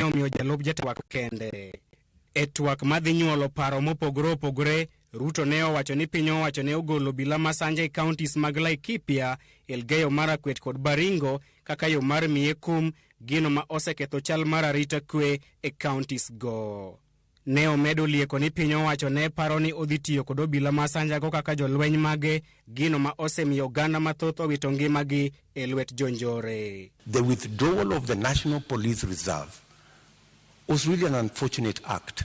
omiyo jalup jatwak kende. E twak madhi nyuolo paro mopogore opogore, Ruto ne owacho ni piny owacho ne ogolo obila masanja e counties mag Laikipia, Elgeyo Marakwet kod Baringo kaka yo mar miye kum gino ma oseketho chal mar arita kwe e counties go. Ne omedo lieko ni piny owacho ne paro ni odhi tiyo kod obila masanja go kaka jolweny mage, gino ma osemiyo oganda mathoth owito ngimagi e lwet jonjore. The withdrawal of the National Police Reserve was really an unfortunate act,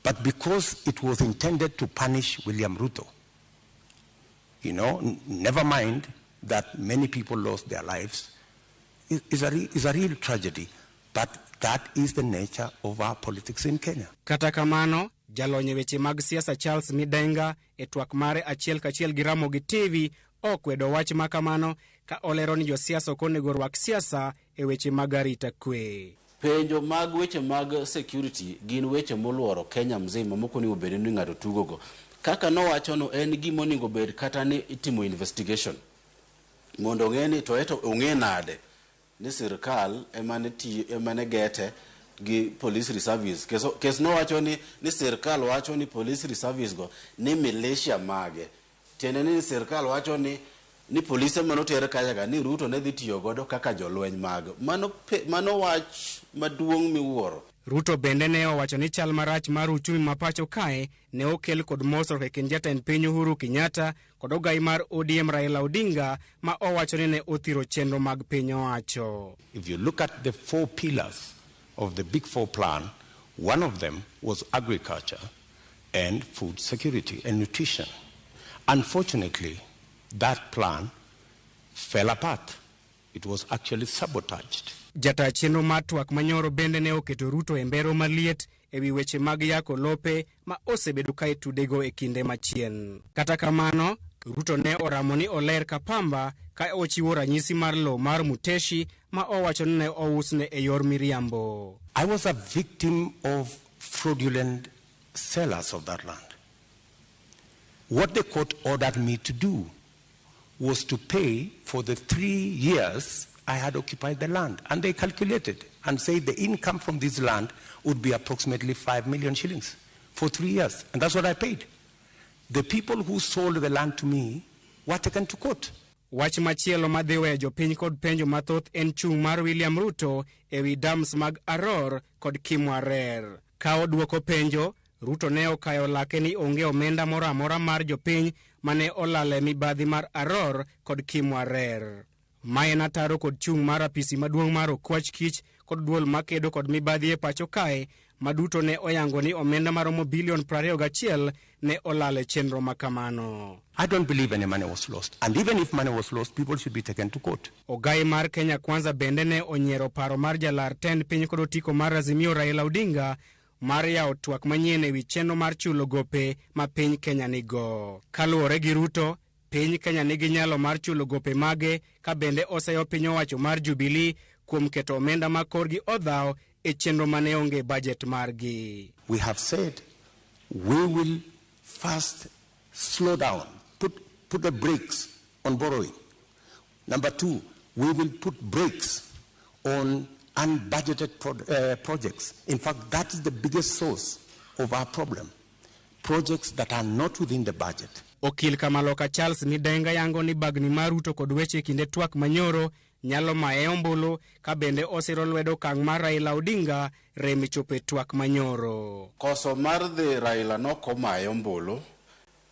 but because it was intended to punish William Ruto, never mind that many people lost their lives, is a real tragedy, but that is the nature of our politics in Kenya. Kata kamano, jalonye weche mag siasa Charles Midenga e twak mare achiel kachiel gi Ramogi TV okwedo wach makamano ka olero ni josiasa ok onego rwak siasa e weche mag arita kwe. Penjo mag weche mag security gin weche moluoro Kenya mzima moko ni obed ni ng'ato tugogo. Kaka nowacho no en gimo ningo bed kata ni itimo investigation. Mondo ng'eni to eto ong'e nade ni sirkal emane gete gi police reservice. Kes nowacho ni sirkal wacho ni police reservice go ni militia mage. Tiende ni sirkal wacho ni polise manotere kayaga ni Ruto ne dhi tiyo godo kaka jolweny mag. Mano wach maduong' miwuoro. Ruto bende ne owacho ni chal marach mar uchumi mapacho kae ne okel kod mosruok e kind jatend piny Uhuru Kenyatta kod ogai mar ODM Raila Odinga ma owacho ni ne othiro chenro mag piny owacho. If you look at the 4 pillars of the Big Four plan, one of them was agriculture and food security and nutrition. Unfortunately, that plan fell apart. It was actually sabotaged. Jata chenro mar twak manyoro bende ne oketo Ruto e mbero maliet ewi weche mag yako lope ma osebedo ka itudego e kinde machien. Kata kamano, Ruto ne oramo ni oler kapamba ka ochiwo ranyisi mar lo mar Muteshi ma owacho ni ne ousne e yor miriambo. I was a victim of fraudulent sellers of that land. What the court ordered me to do was to pay for the 3 years I had occupied the land. And they calculated and said the income from this land would be approximately 5 million shillings for 3 years. And that's what I paid. The people who sold the land to me were taken to court. Wach machielo madhiwe jopiny kod penjo mathoth en chung' mar William Ruto ewi dams mag Aror kod Kimwarer. Ka oduoko penjo, Ruto ne okayo lake ni onge omenda moro amora mar jopiny mane olale mibadhi mar Aror kod Kimwarer. Maen ataro kod chung' mar apisi maduong' mar okwach kich kod duol makedo kod mibadhi e pacho kae maduto ne oyango ni omenda maromo bilion 21 ne olale chenro makamano. I don't believe any money was lost. And even if money was lost, people should be taken to court. Ogai mar Kenya Kwanza bende ne onyiero paro mar jalar tend piny kod otiko mar Azimio Raila Odinga mar yawo twak manyien ewi chenro mar chulo gope ma piny Kenya nigo. Kaluwore gi Ruto, piny Kenya nigi nyalo mar chulo gope mage ka bende oseyo piny owacho mar Jubilee kuom keto omenda ma korgi odhaw e chenro mane onge budget margi. We have said we will first slow down, put the brakes on borrowing. Number 2, we will put brakes on unbudgeted projects. In fact, that is the biggest source of our problem. Projects that are not within the budget. Okil Kamaloka Charles Midenga yango ni bagni mar Ruto kod weche kinde twak manyoro nyalo mae ombulu ka bende osiro lwedo kang' mar Raila Odinga remi chope twak manyoro. Koso mar dhi Raila no komae ombulu,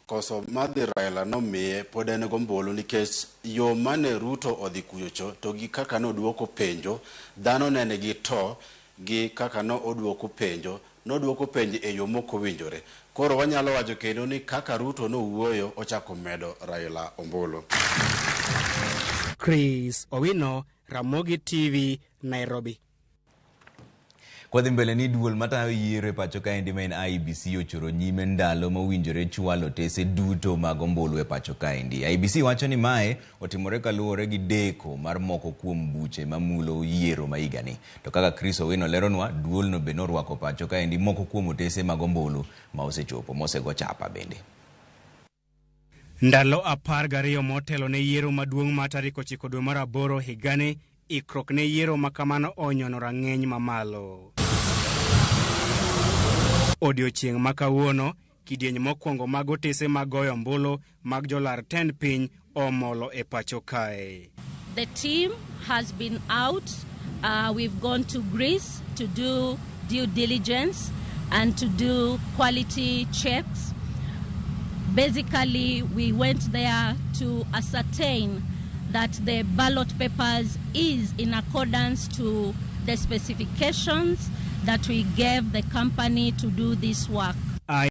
koso mar dhi Raila no miye pod en gombulu nikech yo mane Ruto odhi kuyocho to gi kaka no duoko penjo, dhano nene gi to gi kaka no oduoko penjo, no duoko penjo e yo moko winjore. Koro wanyalo wacho kendo ni kaka Ruto no wuoyo ochako medo Raila ombulu. Chris Owino, Ramogi TV, Nairobi. Kwadhi mbele ni duol matayo yiero e pacho kaendi maen IEBC ochoro nyime ndalo mawinjore chwalo tese duto mag ombulu e pacho kaendi. IEBC wacho ni mae otimore kaluwore gi deko mar moko kuom buche mamulo yiero ma higani. To kaka Chris Owino leronwa, duol no be norwako pacho kaendi moko kuom otese mag ombulu ma osechopo mosego chapa bende. Ndalo 12 motelo ne yiero maduong' ma tarik 9 dwe mar 8 higani, ikrok ne yiero makamano onyono rang'eny mamalo. Odiochieng' ma kawuono, kidieny mokwongo mag otese mag goyo ombulu mag jolar tend piny omolo e pacho kae. The team has been out. We've gone to Greece to do due diligence and to do quality checks. Basically, we went there to ascertain that the ballot papers is in accordance to the specifications that we gave the company to do this work.